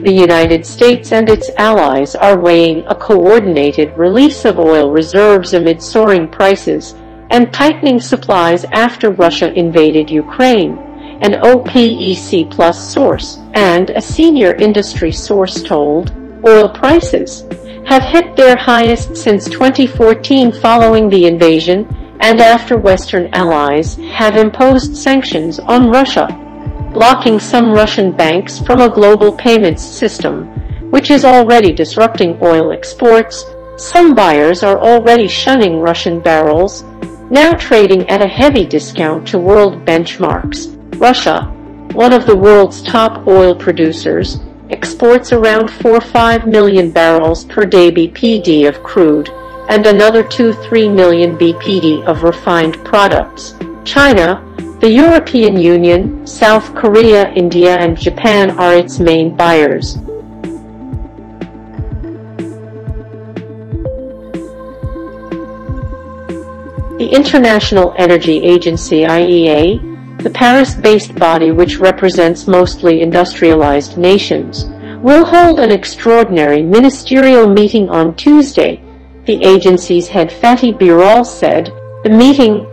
The United States and its allies are weighing a coordinated release of oil reserves amid soaring prices and tightening supplies after Russia invaded Ukraine, an OPEC Plus source and a senior industry source told. Oil prices have hit their highest since 2014 following the invasion and after Western allies have imposed sanctions on Russia, blocking some Russian banks from a global payments system, which is already disrupting oil exports. Some buyers are already shunning Russian barrels, now trading at a heavy discount to world benchmarks. Russia, one of the world's top oil producers, exports around 4-5 million barrels per day BPD of crude and another 2-3 million BPD of refined products. China, the European Union, South Korea, India, and Japan are its main buyers. The International Energy Agency (IEA), the Paris-based body which represents mostly industrialized nations, will hold an extraordinary ministerial meeting on Tuesday, the agency's head Fatih Birol said. The meeting,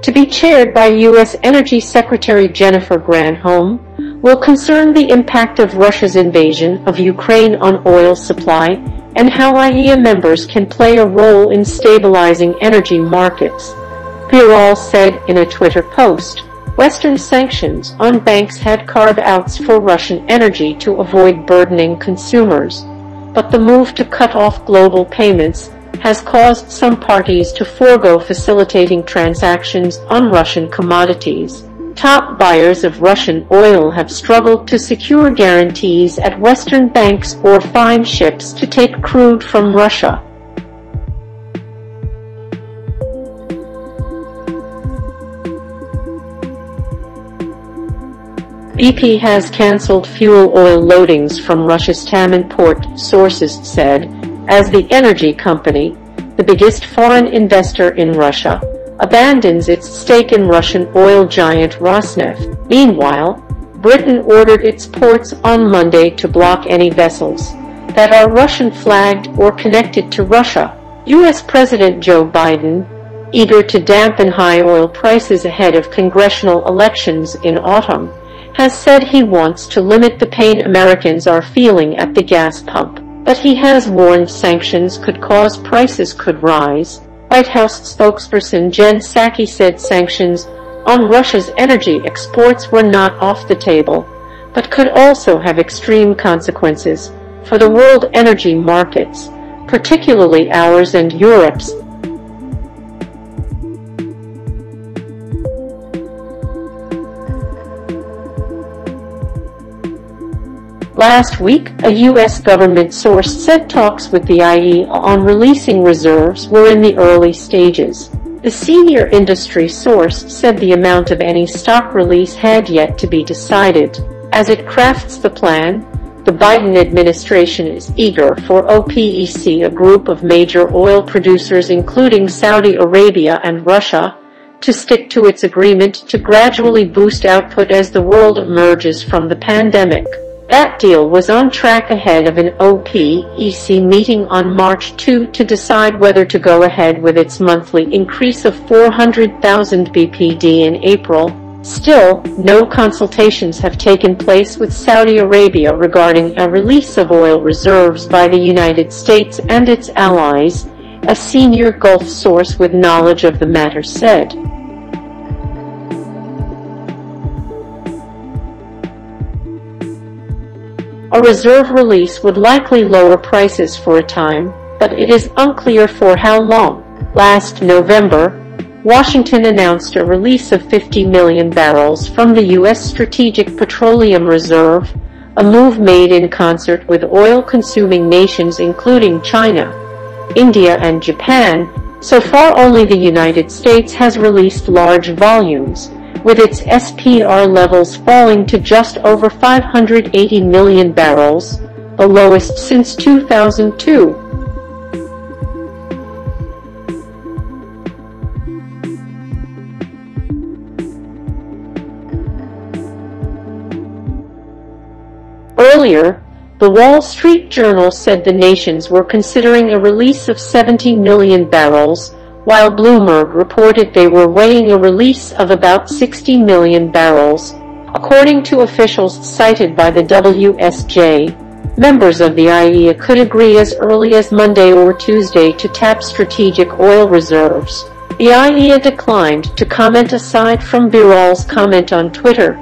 to be chaired by U.S. Energy Secretary Jennifer Granholm, will concern the impact of Russia's invasion of Ukraine on oil supply and how IEA members can play a role in stabilizing energy markets. Birol said in a Twitter post, Western sanctions on banks had carve-outs for Russian energy to avoid burdening consumers, but the move to cut off global payments has caused some parties to forego facilitating transactions on Russian commodities. Top buyers of Russian oil have struggled to secure guarantees at Western banks or find ships to take crude from Russia. BP has cancelled fuel oil loadings from Russia's Taman port, sources said, as the energy company, the biggest foreign investor in Russia, abandons its stake in Russian oil giant Rosneft. Meanwhile, Britain ordered its ports on Monday to block any vessels that are Russian-flagged or connected to Russia. U.S. President Joe Biden, eager to dampen high oil prices ahead of congressional elections in autumn, has said he wants to limit the pain Americans are feeling at the gas pump. But he has warned sanctions could cause prices could rise. White House spokesperson Jen Psaki said sanctions on Russia's energy exports were not off the table, but could also have extreme consequences for the world energy markets, particularly ours and Europe's. Last week, a U.S. government source said talks with the IEA on releasing reserves were in the early stages. The senior industry source said the amount of any stock release had yet to be decided. As it crafts the plan, the Biden administration is eager for OPEC, a group of major oil producers including Saudi Arabia and Russia, to stick to its agreement to gradually boost output as the world emerges from the pandemic. That deal was on track ahead of an OPEC meeting on March 2 to decide whether to go ahead with its monthly increase of 400,000 BPD in April. Still, no consultations have taken place with Saudi Arabia regarding a release of oil reserves by the United States and its allies, a senior Gulf source with knowledge of the matter said. A reserve release would likely lower prices for a time, but it is unclear for how long. Last November, Washington announced a release of 50 million barrels from the U.S. Strategic Petroleum Reserve, a move made in concert with oil-consuming nations including China, India, and Japan. So far, only the United States has released large volumes, with its SPR levels falling to just over 580 million barrels, the lowest since 2002. Earlier, The Wall Street Journal said the nations were considering a release of 70 million barrels, while Bloomberg reported they were weighing a release of about 60 million barrels. According to officials cited by the WSJ, members of the IEA could agree as early as Monday or Tuesday to tap strategic oil reserves. The IEA declined to comment aside from Birol's comment on Twitter.